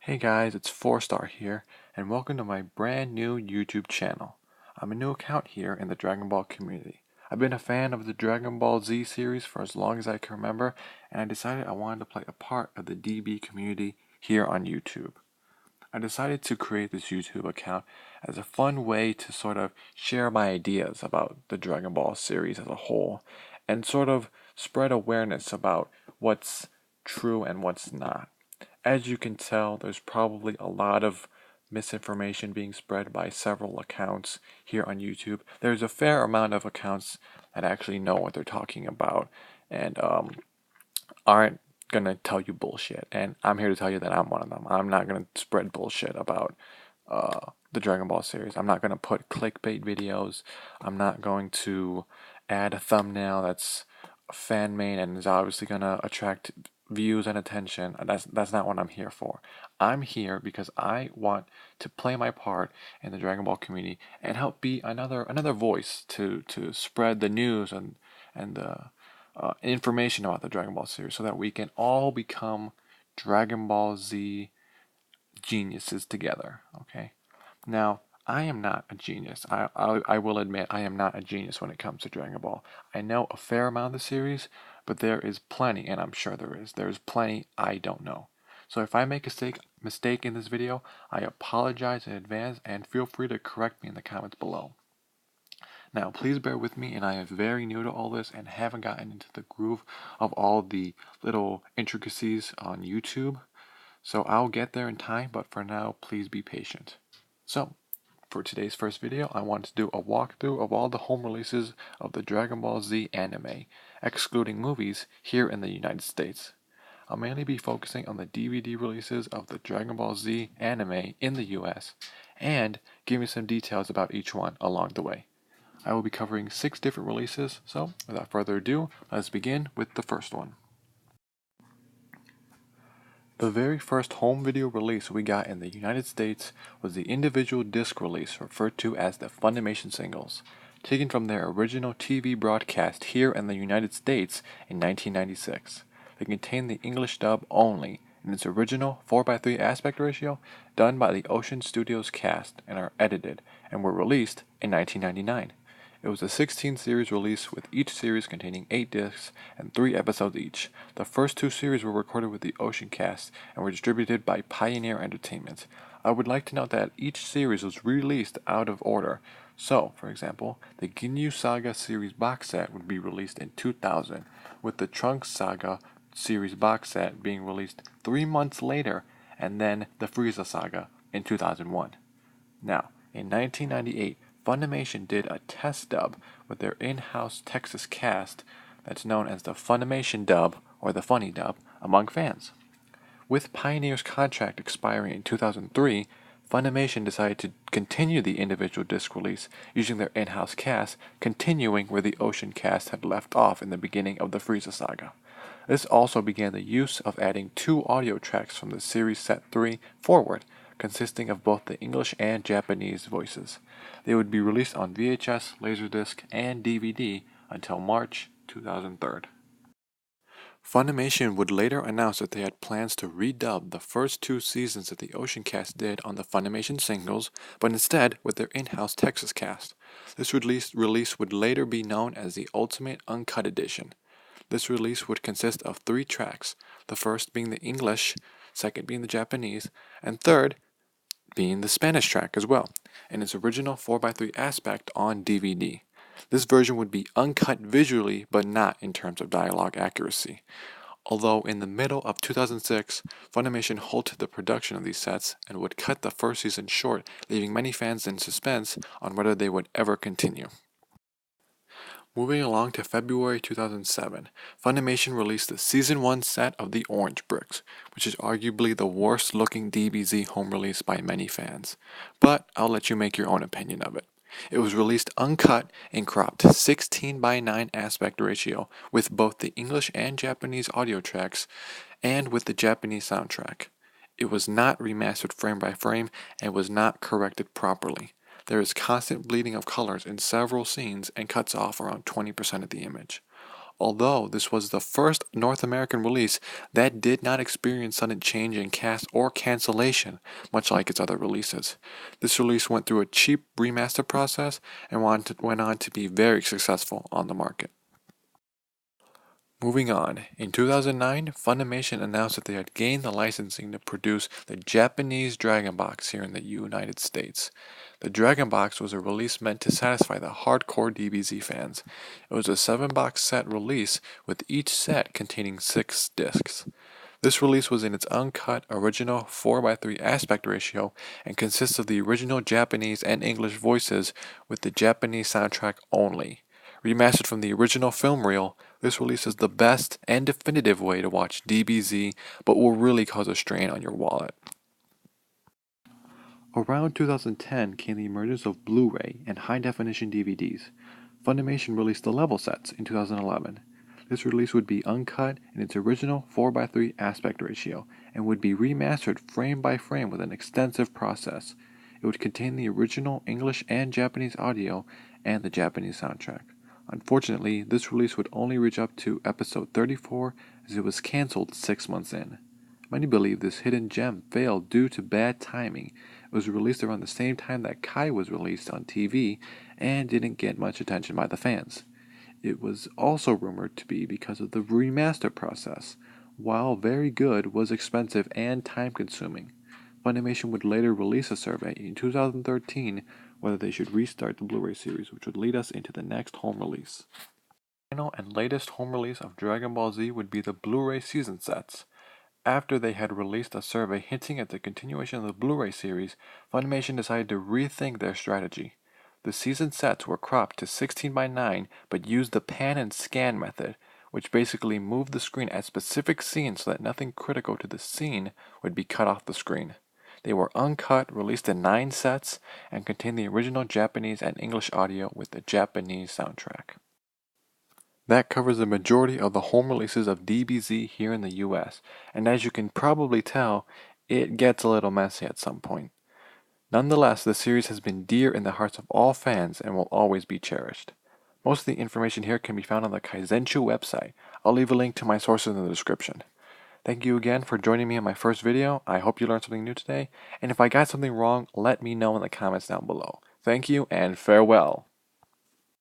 Hey guys, it's 4-Star here, and welcome to my brand new YouTube channel. I'm a new account here in the Dragon Ball community. I've been a fan of the Dragon Ball Z series for as long as I can remember, and I decided I wanted to play a part of the DB community here on YouTube. I decided to create this YouTube account as a fun way to sort of share my ideas about the Dragon Ball series as a whole, and sort of spread awareness about what's true and what's not. As you can tell, there's probably a lot of misinformation being spread by several accounts here on YouTube. There's a fair amount of accounts that actually know what they're talking about and aren't gonna tell you bullshit. And I'm here to tell you that I'm one of them. I'm not gonna spread bullshit about the Dragon Ball series. I'm not gonna put clickbait videos. I'm not going to add a thumbnail that's fan made and is obviously gonna attract views and attention. That's not what I'm here for. I'm here because I want to play my part in the Dragon Ball community and help be another voice to spread the news and the information about the Dragon Ball series so that we can all become Dragon Ball Z geniuses together. Okay. Now, I am not a genius. I will admit I am not a genius when it comes to Dragon Ball. I know a fair amount of the series, but there is plenty, and I'm sure there is plenty I don't know. So if I make a mistake in this video, I apologize in advance and feel free to correct me in the comments below. Now, please bear with me, and I am very new to all this and haven't gotten into the groove of all the little intricacies on YouTube. So I'll get there in time, but for now, please be patient. So, for today's first video, I want to do a walkthrough of all the home releases of the Dragon Ball Z anime, excluding movies, here in the United States. I'll mainly be focusing on the DVD releases of the Dragon Ball Z anime in the US, and giving some details about each one along the way. I will be covering 6 different releases, so without further ado, let's begin with the first one. The very first home video release we got in the United States was the individual disc release referred to as the Funimation singles, taken from their original TV broadcast here in the United States in 1996. They contained the English dub only in its original 4:3 aspect ratio done by the Ocean Studios cast and are edited and were released in 1999. It was a 16-series release with each series containing 8 discs and 3 episodes each. The first 2 series were recorded with the Ocean cast and were distributed by Pioneer Entertainment. I would like to note that each series was released out of order. So, for example, the Ginyu Saga series box set would be released in 2000, with the Trunks Saga series box set being released 3 months later, and then the Frieza Saga in 2001. Now, in 1998, Funimation did a test dub with their in-house Texas cast that's known as the Funimation dub or the Funny dub among fans. With Pioneer's contract expiring in 2003, Funimation decided to continue the individual disc release using their in-house cast, continuing where the Ocean cast had left off in the beginning of the Frieza Saga. This also began the use of adding 2 audio tracks from the series set 3 forward, consisting of both the English and Japanese voices. They would be released on VHS, Laserdisc, and DVD until March 2003. Funimation would later announce that they had plans to redub the first 2 seasons that the Ocean cast did on the Funimation singles, but instead with their in-house Texas cast. This release would later be known as the Ultimate Uncut Edition. This release would consist of 3 tracks, the first being the English, second being the Japanese, and third being the Spanish track as well, in its original 4:3 aspect on DVD. This version would be uncut visually, but not in terms of dialogue accuracy. Although in the middle of 2006, Funimation halted the production of these sets and would cut the first season short, leaving many fans in suspense on whether they would ever continue. Moving along to February 2007, Funimation released the Season 1 set of The Orange Bricks, which is arguably the worst looking DBZ home release by many fans. But I'll let you make your own opinion of it. It was released uncut and cropped 16:9 aspect ratio with both the English and Japanese audio tracks and with the Japanese soundtrack. It was not remastered frame by frame and was not corrected properly. There is constant bleeding of colors in several scenes and cuts off around 20% of the image. although this was the first North American release that did not experience sudden change in cast or cancellation, much like its other releases. This release went through a cheap remaster process and went on to be very successful on the market. Moving on, in 2009, Funimation announced that they had gained the licensing to produce the Japanese Dragon Box here in the United States. The Dragon Box was a release meant to satisfy the hardcore DBZ fans. It was a 7-box set release, with each set containing 6 discs. This release was in its uncut, original 4:3 aspect ratio and consists of the original Japanese and English voices with the Japanese soundtrack only. Remastered from the original film reel, this release is the best and definitive way to watch DBZ, but will really cause a strain on your wallet. Around 2010 came the emergence of Blu-ray and high-definition DVDs. Funimation released the level sets in 2011. This release would be uncut in its original 4:3 aspect ratio and would be remastered frame by frame with an extensive process. It would contain the original English and Japanese audio and the Japanese soundtrack. Unfortunately, this release would only reach up to episode 34 as it was cancelled 6 months in. Many believe this hidden gem failed due to bad timing. It was released around the same time that Kai was released on TV and didn't get much attention by the fans. It was also rumored to be because of the remaster process. While very good, was expensive and time-consuming. Funimation would later release a survey in 2013 whether they should restart the Blu-ray series, which would lead us into the next home release. The final and latest home release of Dragon Ball Z would be the Blu-ray season sets. After they had released a survey hinting at the continuation of the Blu-ray series, Funimation decided to rethink their strategy. The season sets were cropped to 16:9 but used the pan and scan method, which basically moved the screen at specific scenes so that nothing critical to the scene would be cut off the screen. They were uncut, released in 9 sets, and contained the original Japanese and English audio with the Japanese soundtrack. That covers the majority of the home releases of DBZ here in the US, and as you can probably tell, it gets a little messy at some point. Nonetheless, the series has been dear in the hearts of all fans and will always be cherished. Most of the information here can be found on the Kaizenshuu website. I'll leave a link to my sources in the description. Thank you again for joining me in my first video. I hope you learned something new today, and if I got something wrong, let me know in the comments down below. Thank you and farewell.